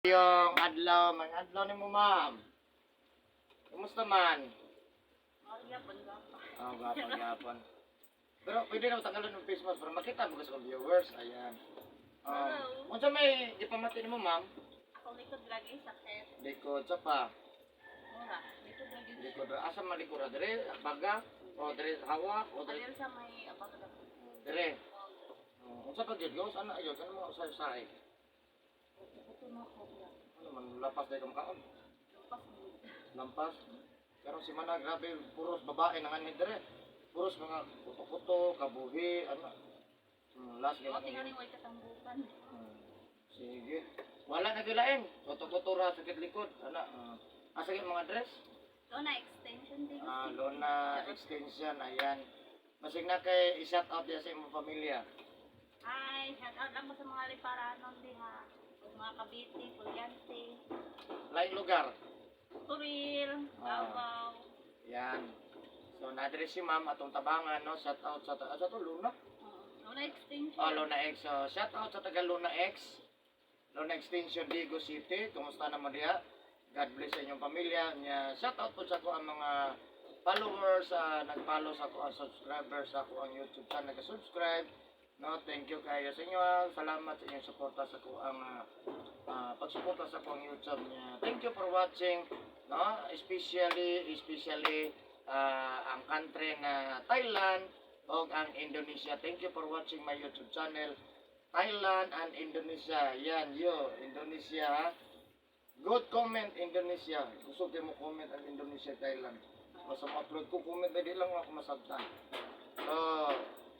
Yung adlaw, may adlaw ni mo ma'am. Kumusta man? Oh, gapon. Pero pwede na tanggalan ng face mask para makita mo sa viewers. Ayan. Unsa may ipamati ni mo ma'am? Ako likod lagi sakit. Likod sa pa. Mura. Likod lagi. Likod asa man likod dire baga o dire hawa o dire Adil sa may abaga. dire. Unsa pa gyud go sana ayo kan mo sa say. Ito na ko. Ano man lapas day kamkaon. Lampas. Pero si Mana grabe puros babae nang anhin dire. Puros mga puto-puto, kabuhi, ano. Last Ako game. tingali way katambukan. Sige. Wala na gilain. Puto-puto ra sakit likod. Ana. Asa gyud mga dress? So na extension din. Lona extension ayan. Masig na kay i-shout out dia sa imong pamilya. Hi, shout out lang ko sa mga liparanon diha. Mga Cavite, Puliante, Lain lugar. Turil, Davao. Yan. So na-address si ma'am atong tabangan no. Shout out sa to Luna. Luna extension. Luna X. So shout out sa taga Luna X. Luna Extension Digo City. Kumusta naman diha? God bless sa inyong pamilya. Shout out po sa ko ang mga followers, nag-follow sa ko ang subscribers sa ko ang YouTube channel, nag-subscribe. No, thank you kayo sa inyo. Salamat sa inyong suporta sa ko ang pagsuporta sa ko ang YouTube niya. Thank you for watching. No, especially ang country na Thailand o ang Indonesia. Thank you for watching my YouTube channel. Thailand and Indonesia. Yan, Indonesia. Good comment Indonesia. Gusto mo comment ang Indonesia, Thailand. Basta upload ko comment na di lang ako masabtan. So,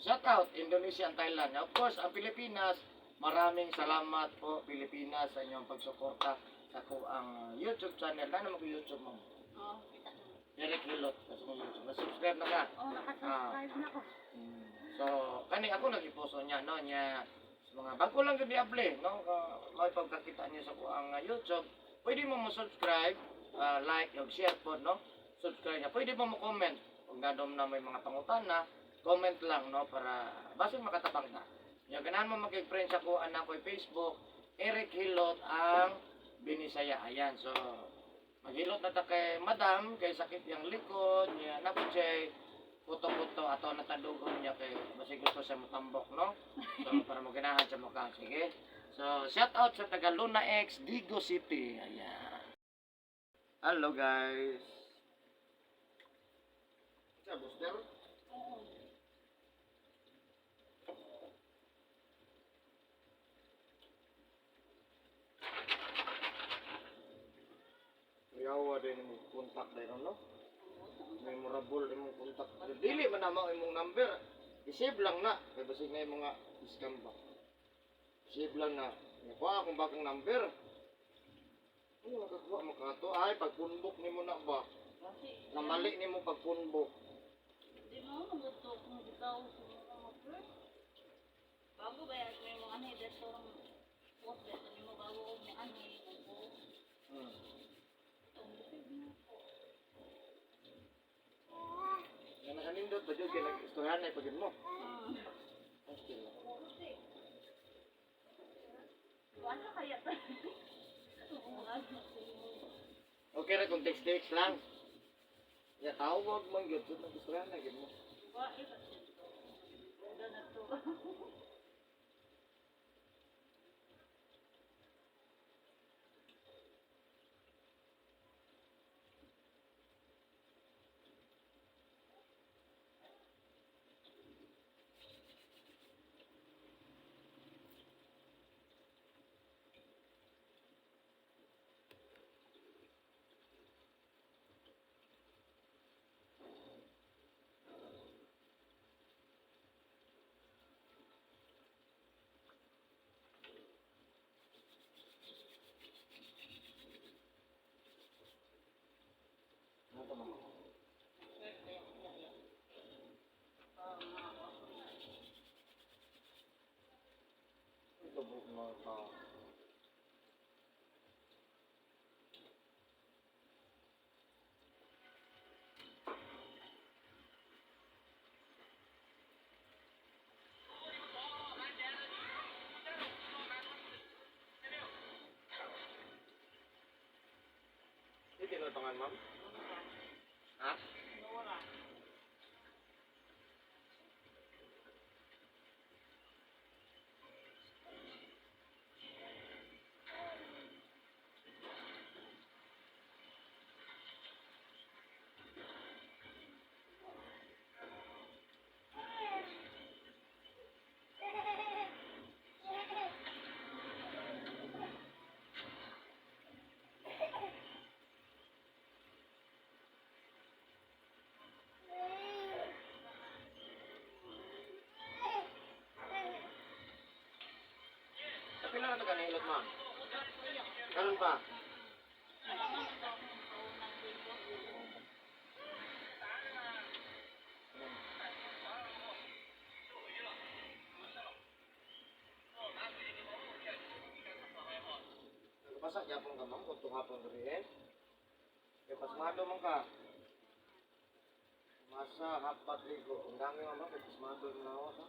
shout out Indonesia and Thailand. Of course, ang Pilipinas, maraming salamat po Pilipinas sa inyong pagsuporta sa ko ang YouTube channel. Ano mo ko YouTube mo? Kita na. Eric Hilot sa YouTube. Na-subscribe na ka? Naka-subscribe na ko. So, kani ako nag-iposo niya, no? Niya, mga bago lang yung di-apply, no? May pagkakita niyo sa ko ang YouTube. Pwede mo mo-subscribe, like, yung share po, no? Subscribe niya. Pwede mo mo-comment. Kung gadom na may mga pangutana, comment lang, no? Para basta makatabang na. Yung ganahan mo mag-friend sa ko, anak ko Facebook, Eric Hilot ang Binisaya. Ayan, so, maghilot na ta kay madam, kay sakit yung likod, niya napujay, puto-puto, ato natadugon niya kay basi gusto siya matambok, no? So, para maganahan siya mukha. Sige. So, shout out sa taga Luna X, Digo City. Ayan. Hello, guys. Sa booster? Yawa din mo kontak din no? Memorable din mo kontak. Dili man na imong number. I-save lang na. Kay basig na yung mga scam ba. Save lang na. Kuha akong bakang number. Ano makakuha mo ka to? Ay, pagpunbok ni mo na ba? Namali ni mo pagpunbok. Di mo magusto kung ikaw sa mga mag-work. Bago ba yan may mga ano dito post dito ni mo bago ko may ano Yan ang nindot ba dyan? Kaya nag-istoryan na ipagin mo. Ano kaya to? Okay na kung text lang. Ya, tawag man yun. So, nag-istoryan na gin mo. Ba, iba siya. Udah na to. pangan, ma'am? Ha? Nora. Kapila na taga-nahilot, ma'am? Ganun pa? Basa gyapon ka, ma'am, kung tuhapon ko rin. Kaya pasmado man ka. Masa hapat ligo. Ang dami nga, ma'am, kaya pasmado na ako. Ha?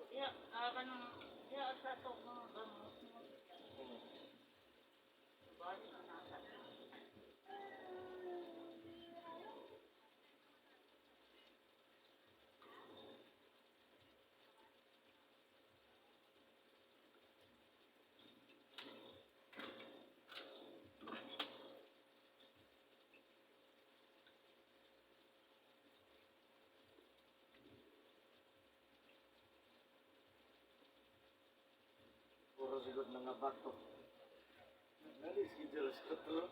Ya, kanang ya sa to mga gamot mo. Bali na nasa. Puro sigod na nga bato. Nalis kijalas ko to.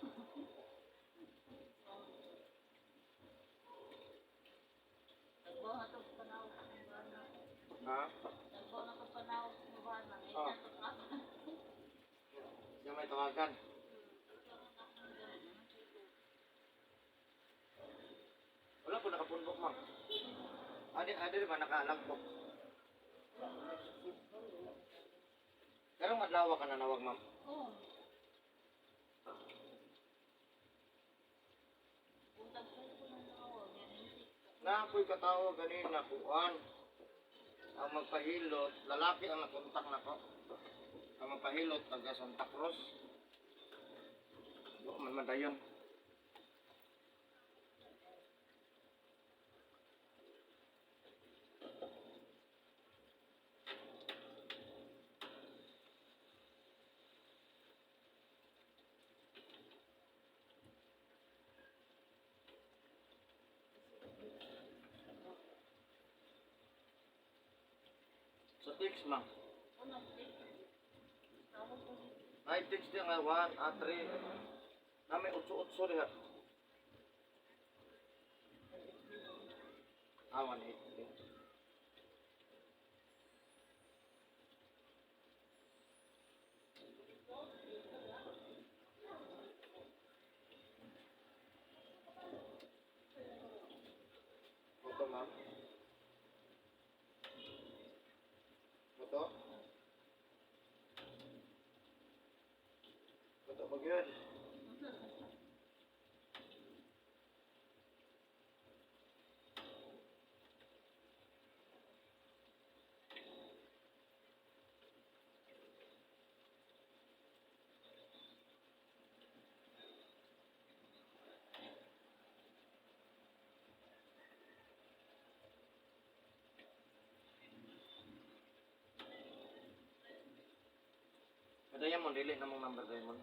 Nagbaw na to panahon ng bana. Ha? Nagbaw na to panahon ng bana. Oh. Siya may tawagan. Wala po nakapundok, ma'am. Adi ba nakaalagpok? Pero madlawa ka na nawag, ma'am. Oo. Untag sa ko ng tawag, yan insik. Naapoy katawag ganina, kuan. Ang magpahilot, lalaki ang nakontak na ko. Ang magpahilot, taga Santa Cruz. Doon man madayon. Sa text, ma'am. Unang tik. Tawag ko dito. Ay, text din nga, 1, 3. Nami, 8 diha. Ah, 180. Ito, ma'am. Ito. Ito, mag-yun. Diamond, dili na mong number Diamond.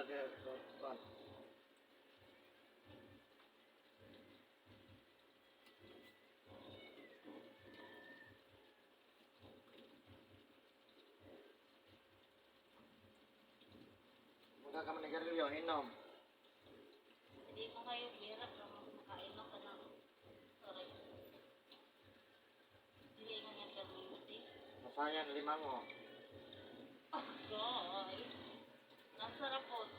there. So, one. Muna ka manigarilyo, inom. Hindi mo kayo hirap na makainom ka ng sorry. Hindi mo yan community. Masayan, limango. Oh, God. Nasarap po.